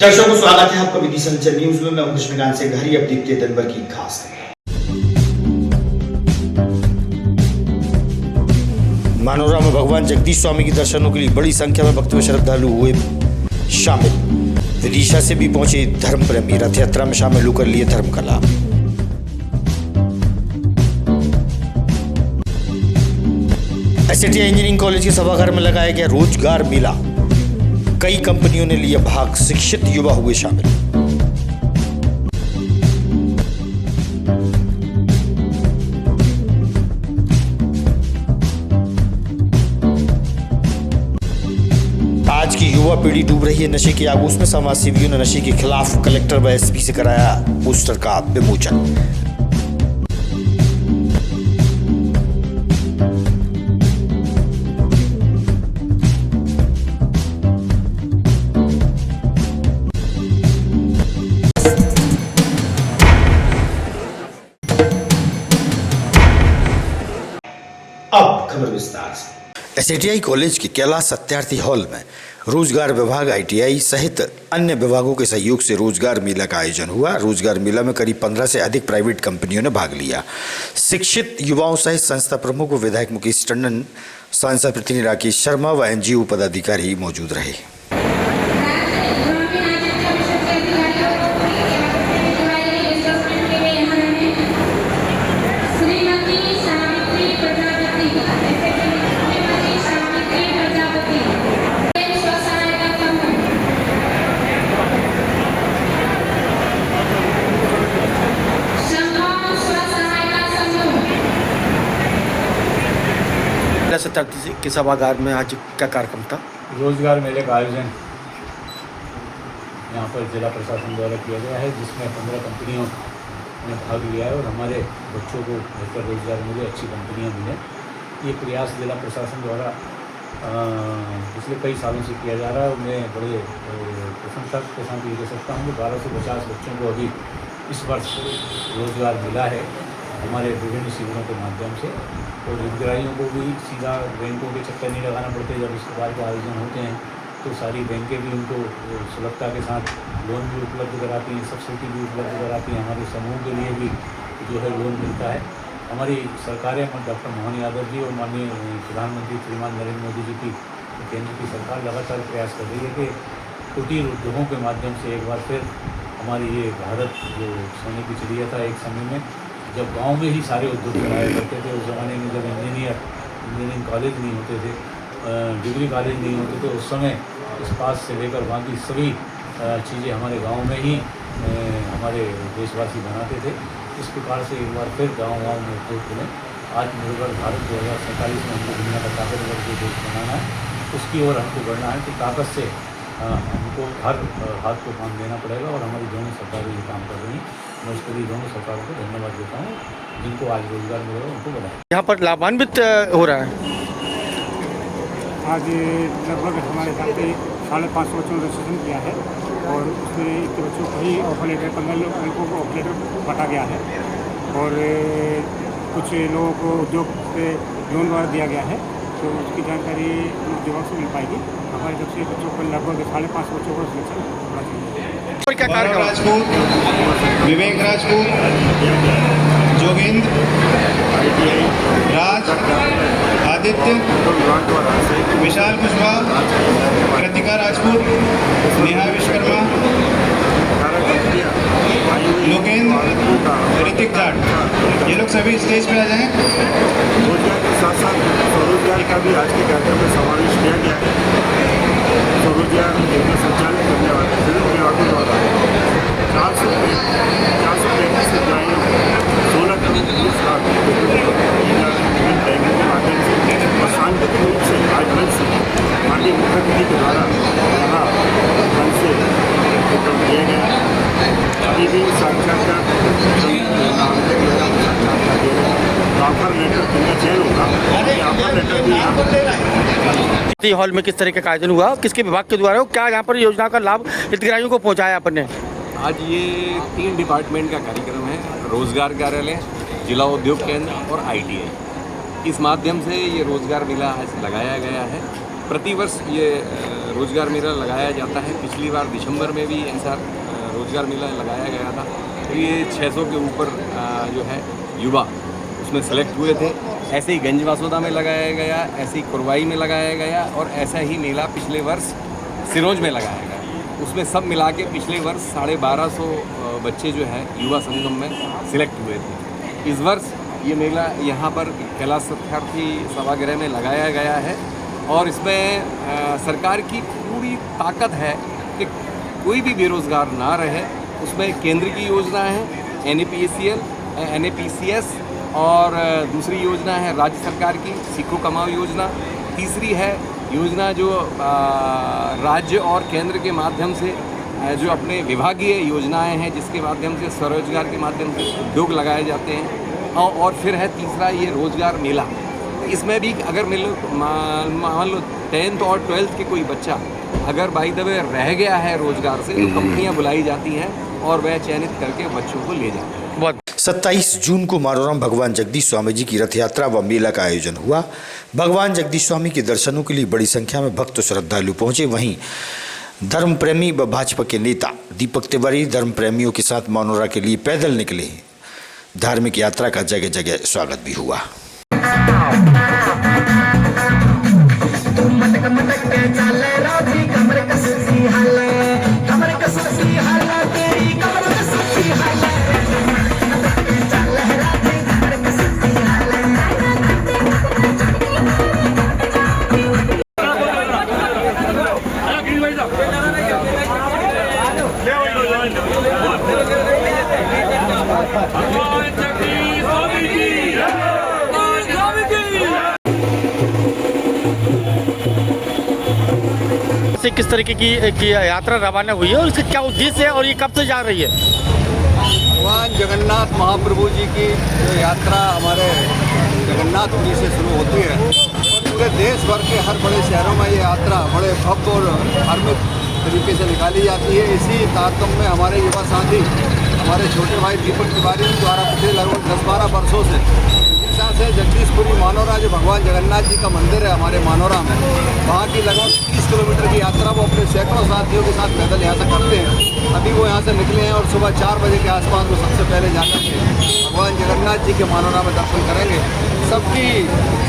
दर्शकों को स्वागत है आपका विधि संचर न्यूज में। मैं हूं कृष्णकांत से घरी। अब देखते हैं दिन भर की खास मानोरा में भगवान जगदीश स्वामी के दर्शनों के लिए बड़ी संख्या में भक्त व श्रद्धालु हुए शामिल। विदिशा से भी पहुंचे धर्म प्रेमी रथ यात्रा में शामिल होकर लिए धर्म का लाभ। एसएटी इंजीनियरिंग कॉलेज के सभागार में लगाया गया रोजगार मेला। कई कंपनियों ने लिया भाग, शिक्षित युवा हुए शामिल। आज की युवा पीढ़ी डूब रही है नशे के आगोश में। समाज सेवियों ने नशे के खिलाफ कलेक्टर व एसपी से कराया पोस्टर का विमोचन। अब खबर विस्तार से। एसएटीआई कॉलेज के कैलाश सत्यार्थी हॉल में रोजगार विभाग, आईटीआई सहित अन्य विभागों के सहयोग से रोजगार मेला का आयोजन हुआ। रोजगार मेला में करीब 15 से अधिक प्राइवेट कंपनियों ने भाग लिया। शिक्षित युवाओं सहित संस्था प्रमुख विधायक मुकेश टंडन, सांसद प्रतिनिधि राकेश शर्मा व एनजीओ पदाधिकारी मौजूद रहे। सत्यार्थी के सभागार में आज क्या कार्यक्रम था? रोजगार मेले का आयोजन यहाँ पर जिला प्रशासन द्वारा किया गया है, जिसमें 15 कंपनियों ने भाग लिया है और हमारे बच्चों को बेहतर रोजगार मिले, अच्छी कंपनियाँ मिले। ये प्रयास जिला प्रशासन द्वारा पिछले कई सालों से किया जा रहा है और मैं बड़े प्रशंसा के साथ ये कह सकता हूँ कि 12 से 50 बच्चों को अभी इस वर्ष रोजगार मिला है हमारे विभिन्न शिविरों के माध्यम से। और हितग्राहियों को भी सीधा बैंकों के चक्कर नहीं लगाना पड़ते। जब इस प्रकार के आयोजन होते हैं तो सारी बैंकें भी उनको सुलभता के साथ लोन भी उपलब्ध कराती हैं, सब्सिडी भी उपलब्ध कराती हैं। हमारे समूह के लिए भी जो है लोन मिलता है। हमारी सरकारें डॉक्टर मोहन यादव जी और माननीय प्रधानमंत्री श्रीमान नरेंद्र मोदी जी की केंद्र की सरकार लगातार प्रयास कर रही है कि कुटीर उद्योगों के माध्यम से एक बार फिर हमारी ये भारत जो सोने की चिड़िया था, एक समय में जब गांव में ही सारे उद्योग चलाया करते थे। उस ज़माने में जब इंजीनियरिंग कॉलेज नहीं होते थे, डिग्री कॉलेज नहीं होते थे, उस समय इस्पात से लेकर बाकी सभी चीज़ें हमारे गांव में ही हमारे देशवासी बनाते थे। इस प्रकार से एक बार फिर गांव में उद्योग खुले। आत्मनिर्भर भारत 2047 में हमको दुनिया का ताकतवर जो देश बनाना है, उसकी ओर हमको बढ़ना है। तो ताकत से हमको हर हाथ को काम देना पड़ेगा और हमारी दोनों सरकारें ये काम कर रही हैं। मैं उसके लिए दोनों सरकारों को धन्यवाद देता हूँ जिनको आज रोजगार मिलेगा, उनको बढ़ाएं। यहाँ पर लाभान्वित हो रहा है। आज लगभग हमारे यहाँ पे 550 बच्चों ने रजिस्ट्रेशन किया है और उसमें इतने बच्चों को ही ऑफर लेटर 15 लड़कों को ऑफर लेटर बांटा गया है और कुछ लोगों को उद्योग से लोन द्वारा दिया गया है। तो उसकी जानकारी उद्योगों से मिल पाएगी। हमारी तरफ से बच्चों को लगभग 550 बच्चों को सिलेक्शन होना चाहिए। और क्या कार्यक्रम? राजपूत, विवेक राजपूत, जोगिंद्र, राज, आदित्य, विशाल कुशवाहा, कृतिका राजपूत, नेहा विश्वकर्मा, लोकेंद्र, ऋतिक जाट, ये लोग सभी स्टेज पे आ जाएं। रोजगार के साथ साथ स्वरोजगार का भी आज के कार्यक्रम में समावेश किया गया है। स्वरोजगार योजना संचालित करने वाले जिला विभागों द्वारा 435 हितग्राहियों 16 करोड़ 20 लाख बैंकों के माध्यम से और सांकेतिक रूप से आज मंच से माननीय मुख्यमंत्री के द्वारा यहाँ मंच से कार्यक्रम किया गया है। अभी भी साक्षात्कार ऑफर लेटर कितना चयन होगा, ऑफर लेटर भी यहाँ हॉल में किस तरह का आयोजन हुआ, किसके विभाग के द्वारा, क्या यहाँ पर योजना का लाभ हितग्राहियों को पहुँचाया आपने? आज ये 3 डिपार्टमेंट का कार्यक्रम है, रोजगार कार्यालय, जिला उद्योग केंद्र और आईटीआई। इस माध्यम से ये रोजगार मेला आज लगाया गया है प्रतिवर्ष ये रोज़गार मेला लगाया जाता है। पिछली बार दिसंबर में भी ऐसा रोज़गार मेला लगाया गया था। तो ये 600 के ऊपर जो है युवा उसमें सेलेक्ट हुए थे। ऐसे ही गंजवासोदा में लगाया गया, ऐसे ही कुरवाई में लगाया गया और ऐसा ही मेला पिछले वर्ष सिरोंज में लगाया गया। उसमें सब मिला के पिछले वर्ष 1250 बच्चे जो है युवा संगम में सिलेक्ट हुए थे। इस वर्ष ये मेला यहाँ पर कैलाश सत्यार्थी सभागृह में लगाया गया है और इसमें सरकार की पूरी ताकत है कि कोई भी बेरोज़गार ना रहे। उसमें केंद्र की योजना है NAPCL, NAPCS और दूसरी योजना है राज्य सरकार की सीखो कमाओ योजना। तीसरी है योजना जो राज्य और केंद्र के माध्यम से जो अपने विभागीय योजनाएं हैं जिसके माध्यम से स्वरोजगार के माध्यम से उद्योग लगाए जाते हैं। और फिर है तीसरा ये रोज़गार मेला। इसमें भी अगर मान लो 10th और 12th के कोई बच्चा अगर बाय द वे रह गया है रोज़गार से, तो कंपनियां बुलाई जाती हैं और वह चयनित करके बच्चों को ले जाते हैं। बहुत 27 जून को मारोराम भगवान जगदीश स्वामी जी की रथ यात्रा व मेला का आयोजन हुआ। भगवान जगदीश स्वामी के दर्शनों के लिए बड़ी संख्या में भक्त श्रद्धालु पहुंचे। वहीं धर्म प्रेमी व भाजपा के नेता दीपक तिवारी धर्म प्रेमियों के साथ मानोरा के लिए पैदल निकले। धार्मिक यात्रा का जगह जगह स्वागत भी हुआ। से किस तरीके की यात्रा रवाना हुई है और इसका क्या उद्देश्य है और ये कब से जा रही है? भगवान जगन्नाथ महाप्रभु जी की जो यात्रा हमारे जगन्नाथपुरी से शुरू होती है, पूरे देश भर के हर बड़े शहरों में ये यात्रा बड़े भव्य और धार्मिक तरीके से निकाली जाती है। इसी तारतम्य में हमारे युवा साथी हमारे छोटे भाई दीपक तिवारी द्वारा पिछले लगभग 10-12 वर्षों से से जगदीशपुरी मानोरा जो भगवान जगन्नाथ जी का मंदिर है हमारे मानोरा में, वहाँ की लगभग 30 किलोमीटर की यात्रा वो अपने सैकड़ों साथियों के साथ पैदल यहाँ से करते हैं। अभी वो यहाँ से निकले हैं और सुबह 4 बजे के आसपास वो सबसे पहले जाकर के भगवान जगन्नाथ जी के मानोरा में दर्शन करेंगे। सबकी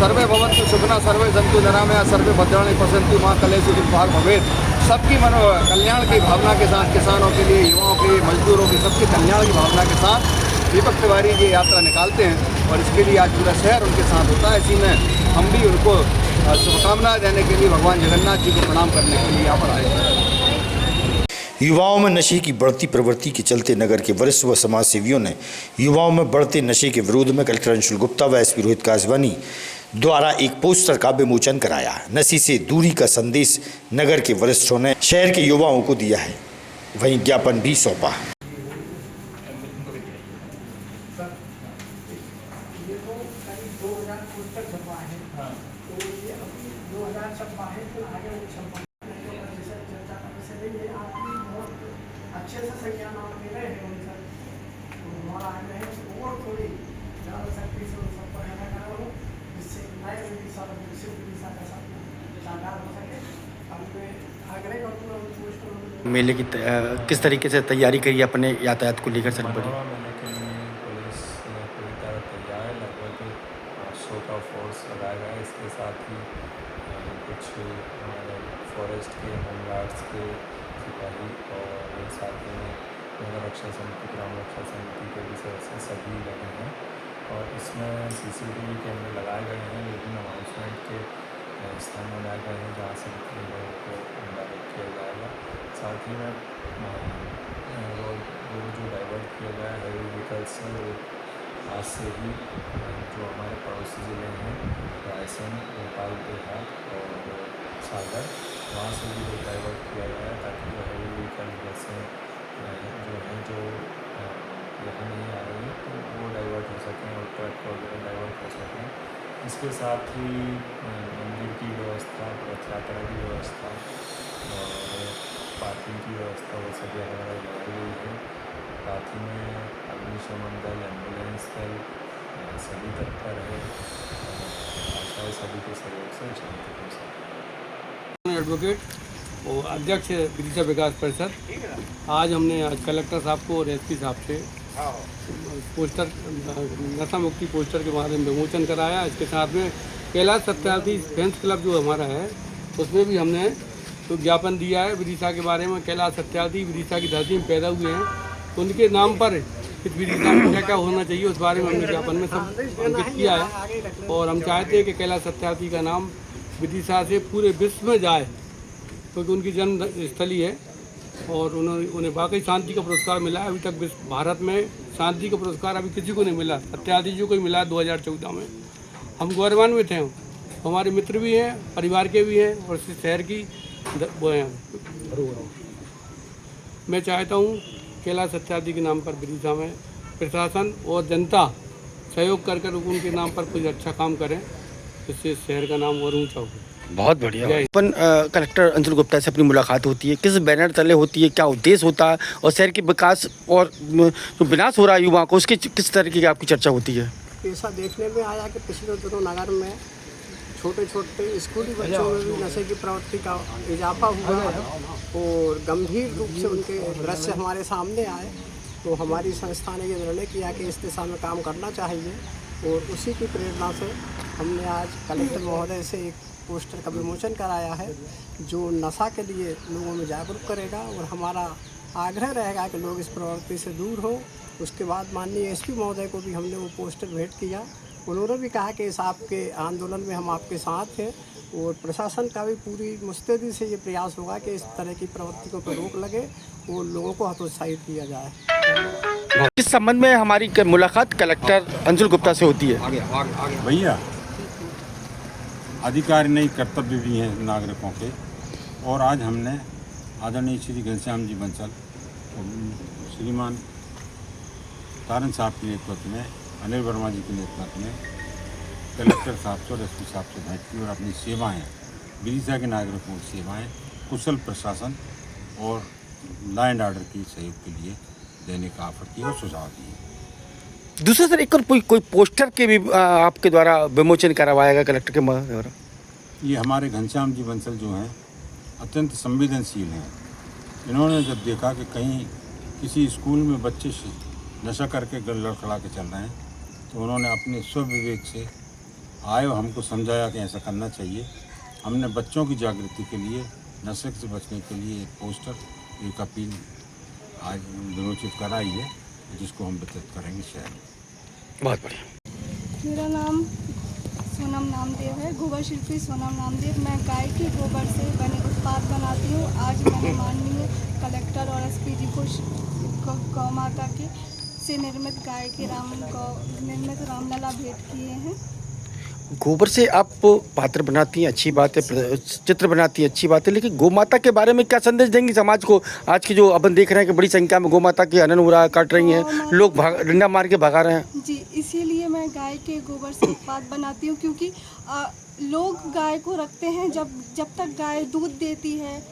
सर्वे भवन्तु सुखिनः सर्वे सन्तु निरामया सर्वे भद्राणि पश्यन्तु मां कलेषु दुर्भाग् भवेत्। सबकी कल्याण की भावना के साथ, किसानों के लिए, युवाओं के लिए, मजदूरों की सबकी कल्याण की भावना के साथ दीपक तिवारी ये यात्रा निकालते हैं और इसके लिए आज पूरा शहर उनके साथ होता है। इसी में हम भी उनको शुभकामनाएं देने के लिए भगवान जगन्नाथ जी को प्रणाम करने के लिए यहाँ पर आए हैं। युवाओं में नशे की बढ़ती प्रवृत्ति के चलते नगर के वरिष्ठ व समाज सेवियों ने युवाओं में बढ़ते नशे के विरोध में कलेक्टर अंशुल गुप्ता व SP रोहित कासवानी द्वारा एक पोस्टर का विमोचन कराया। नशे से दूरी का संदेश नगर के वरिष्ठों ने शहर के युवाओं को दिया है। वहीं ज्ञापन भी सौंपा। अच्छे से संज्ञान आप ले रहे हैं सर, तो हमारा आगे है और थोड़ी ज़्यादा सख्ती से सबको रहना करा हो, जिससे नए पीढ़ी सारा विकसित पीढ़ी सारा साकार हो सके। अब मैं आग्रह करता हूँ मेले की किस तरीके से तैयारी करी अपने यातायात को लेकर सर? बड़ी पुलिस पूरी तरह तैयार है, लगभग 100 का फोर्स लगाया गया है। इसके साथ ही कुछ हमारे फॉरेस्ट के, होमगार्ड्स के सिपाही और साथ में नगर रक्षा समिति, ग्राम रक्षा समिति के भी सदस्य सभी लगे हैं और इसमें CCTV कैमरे लगाए गए हैं। विभिन्न अनाउंसमेंट के स्थान बनाए गए हैं जहाँ से लोगों को डायवर्ट किया जाएगा। साथ ही में वो जो डाइवर्ट किया गया है हैवी व्हीकल्स से, वो आज से ही जो हमारे पड़ोसी ज़िले हैं रायसेन, भोपाल, देहात और सागर, वहाँ से भी वो डाइवर्ट किया गया है ताकि जो हैवी व्हीकल जैसे जो यहाँ नहीं आ रही है तो वो डाइवर्ट हो सकें और ट्रक वगैरह डाइवर्ट हो सकें। इसके साथ ही मंदिर की व्यवस्था, रथ यात्रा की व्यवस्था और पार्किंग की व्यवस्था वो सभी अलग अलग लगाई गई है। साथ ही में अग्निशमन दल, एम्बुलेंस दल सभी तत्पर है। आशा है सभी के सहयोग से शांति हो सके। एडवोकेट और अध्यक्ष विदिशा विकास परिषद। आज हमने कलेक्टर साहब को और एसपी साहब से पोस्टर नशा मुक्ति पोस्टर के बारे में विमोचन कराया। इसके साथ में कैलाश सत्यार्थी फैंस क्लब जो हमारा है उसमें भी हमने तो ज्ञापन दिया है विदिशा के बारे में। कैलाश सत्यार्थी विदिशा की धरती में पैदा हुए हैं तो उनके नाम पर इस विदिशा में क्या क्या होना चाहिए उस बारे में हमने ज्ञापन में सब अंकित किया है। और हम चाहते हैं कि कैलाश सत्यार्थी का नाम विदिशा से पूरे विश्व में जाए क्योंकि उनकी जन्म स्थली है और उन्हें वाकई शांति का पुरस्कार मिला है। अभी तक भारत में शांति का पुरस्कार अभी किसी को नहीं मिला, सत्यार्थी जी को ही मिला 2014 में। हम गौरवान्वित हैं, हमारे मित्र भी हैं, परिवार के भी हैं और इस शहर की वो हैं। मैं चाहता हूँ कैलाश सत्यार्थी के नाम पर विदिशा में प्रशासन और जनता सहयोग कर उनके नाम पर कुछ अच्छा काम करें, इससे शहर का नाम और ऊँचा हो। बहुत बढ़िया। अपन कलेक्टर अंशुल गुप्ता से अपनी मुलाकात होती है, किस बैनर तले होती है, क्या उद्देश्य होता है और शहर के विकास और जो विनाश हो रहा है युवा को उसकी किस तरीके की आपकी चर्चा होती है? ऐसा देखने में आया कि पिछले दिनों नगर में छोटे छोटे स्कूली बच्चों में भी नशे की प्रवृत्ति का इजाफा हुआ है और गंभीर रूप से उनके दृश्य हमारे सामने आए। तो हमारी संस्था ने ये निर्णय किया कि इस दिशा में काम करना चाहिए और उसी की प्रेरणा से हमने आज कलेक्टर महोदय से एक पोस्टर का विमोचन कराया है जो नशा के लिए लोगों में जागरूक करेगा और हमारा आग्रह रहेगा कि लोग इस प्रवृत्ति से दूर हो। उसके बाद माननीय एसपी महोदय को भी हमने वो पोस्टर भेंट किया। उन्होंने भी कहा कि इस आपके आंदोलन में हम आपके साथ हैं और प्रशासन का भी पूरी मुस्तैदी से ये प्रयास होगा कि इस तरह की प्रवृत्तियों पर रोक लगे और लोगों को हतोत्साहित किया जाए। इस संबंध में हमारी मुलाकात कलेक्टर अंशुल गुप्ता से होती है। भैया अधिकार नहीं कर्तव्य भी हैं नागरिकों के और आज हमने आदरणीय श्री घनश्याम जी बंसल और श्रीमान तारन साहब के नेतृत्व में, अनिल वर्मा जी के नेतृत्व में कलेक्टर साहब से और एसपी साहब से भेंट की और अपनी सेवाएं विदिशा के नागरिकों की सेवाएं कुशल प्रशासन और लॉ एंड ऑर्डर के सहयोग के लिए देने का ऑफर किया और सुझाव दिए। दूसरा सर एक और कोई पोस्टर के भी आपके द्वारा विमोचन करवाएगा कलेक्टर के द्वारा? ये हमारे घनश्याम जी बंसल जो हैं अत्यंत संवेदनशील हैं। इन्होंने जब देखा कि कहीं किसी स्कूल में बच्चे नशा करके लड़खड़ा के चल रहे हैं तो उन्होंने अपने स्वविवेक से आए और हमको समझाया कि ऐसा करना चाहिए। हमने बच्चों की जागृति के लिए नशे से बचने के लिए एक पोस्टर, एक अपील आज विमोचित कराई है जिसको हम वितरित करेंगे शहर में। बहुत बढ़िया। मेरा नाम सोनम नामदेव है, गोबर शिल्पी सोनम नामदेव। मैं गाय के गोबर से बने उत्पाद बनाती हूँ। आज मैंने माननीय कलेक्टर और एसपी जी को गौ माता के से निर्मित गाय के निर्मित रामलला भेंट किए हैं। गोबर से आप पात्र बनाती हैं, अच्छी बात है, चित्र बनाती हैं, अच्छी बात है, लेकिन गौ माता के बारे में क्या संदेश देंगी समाज को? आज की जो अपन देख रहे हैं कि बड़ी संख्या में गौ माता की हनन हो रहा है, काट रही हैं लोग, डंडा मार के भगा रहे हैं। जी, इसीलिए मैं गाय के गोबर से उत्पाद बनाती हूँ क्योंकि लोग गाय को रखते हैं। जब तक गाय दूध देती है,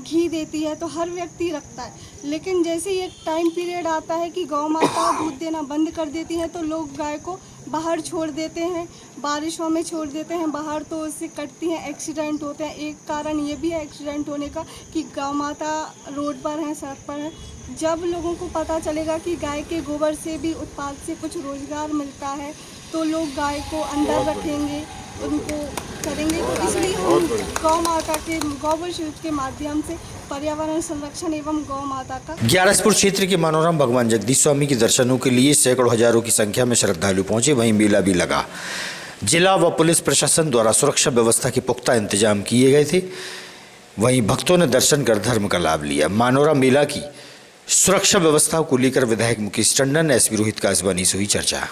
घी देती है तो हर व्यक्ति रखता है, लेकिन जैसे ही एक टाइम पीरियड आता है कि गौ माता दूध देना बंद कर देती है तो लोग गाय को बाहर छोड़ देते हैं, बारिशों में छोड़ देते हैं बाहर, तो उससे कटती हैं, एक्सीडेंट होते हैं। एक कारण ये भी है एक्सीडेंट होने का कि गौ माता रोड पर है, सड़क पर है। जब लोगों को पता चलेगा कि गाय के गोबर से भी उत्पाद से कुछ रोजगार मिलता है तो लोग गाय को अंदर रखेंगे, उनको करेंगे। तो इसलिए हम गौ माता के गोबर शिल्प के माध्यम से पर्यावरण संरक्षण एवं गौ माता का। ग्यारसपुर क्षेत्र के मनोरम भगवान जगदीश स्वामी के दर्शनों के लिए सैकड़ों हजारों की संख्या में श्रद्धालु पहुंचे। वहीं मेला भी लगा। जिला व पुलिस प्रशासन द्वारा सुरक्षा व्यवस्था के पुख्ता इंतजाम किए गए थे। वहीं भक्तों ने दर्शन कर धर्म का लाभ लिया। मानोरा मेला की सुरक्षा व्यवस्था को लेकर विधायक मुकेश टंडन, एसपी रोहित कासवानी से हुई चर्चा।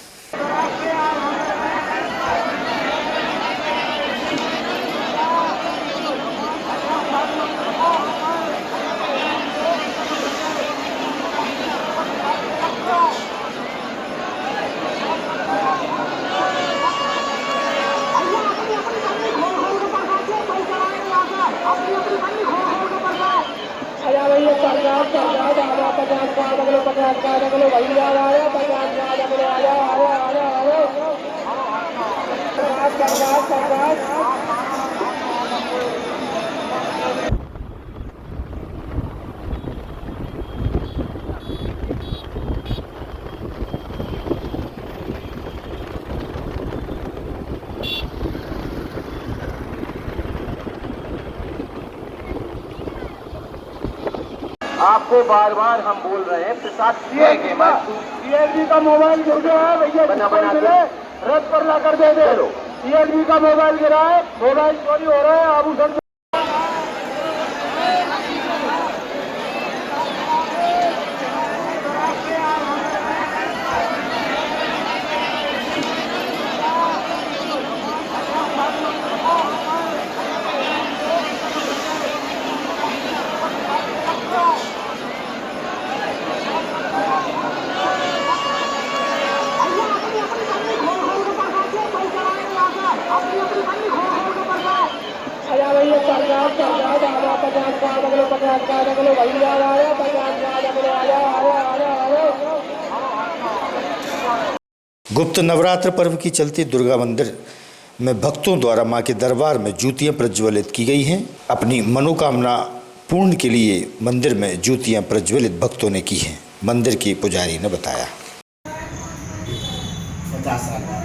आपको बार बार हम बोल रहे हैं प्रसाद सीएलबी का मोबाइल गिर गया है भैया, बना मिले रथ पर ला कर दे दे। सीएलबी का मोबाइल गिरा है, मोबाइल चोरी हो रहा है। आभूषण गुप्त नवरात्र पर्व की चलती दुर्गा मंदिर में भक्तों द्वारा मां के दरबार में ज्योतियां प्रज्वलित की गई हैं। अपनी मनोकामना पूर्ण के लिए मंदिर में ज्योतियां प्रज्वलित भक्तों ने की हैं। मंदिर के पुजारी ने बताया। 50 साल बाद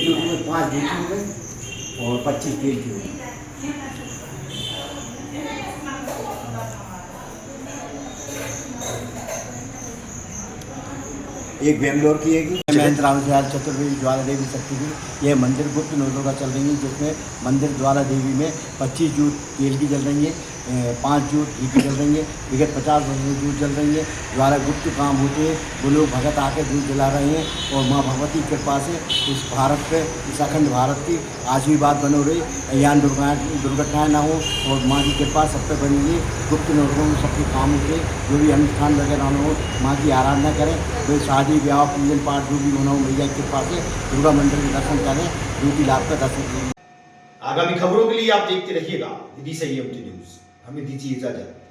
जून में 5 जून की हो गई और 25 तेल की हो गई। एक बेंगलोर की है महेंद्र रामचंद्र चतुर्वेदी ज्वाला देवी शक्ति की। यह मंदिर गुप्त नोटों का चल रही है, जिसमें मंदिर ज्वाला देवी में 25 जूट तेल की जल रही है, 5 जूट घी की जल रही है, विगत 50 वर्षों से जूट जल रही है। ज्वाला गुप्त काम होते हैं, वो लोग भगत आकर जूट जला रहे हैं और माँ भगवती की कृपा से इस भारत पे, इस अखंड भारत की आशीर्वाद बनो रही, यहाँ दुर्घटनाएँ ना हो और माँ की कृपा सब पे बनी रही। गुप्त नोटों में सबके काम होते, जो भी अनुष्ठान वगैरह हो माँ की आराधना करें, वे शादी ब्याह पूजन पाठ जो भी होना हो मैया की कृपा से दुर्गा मंदिर के दर्शन करें, जो कि लाभ का दर्शन करें। आगामी खबरों के लिए आप देखते रहिएगा विदिशा EMT न्यूज। हमें दीजिए इजाजत।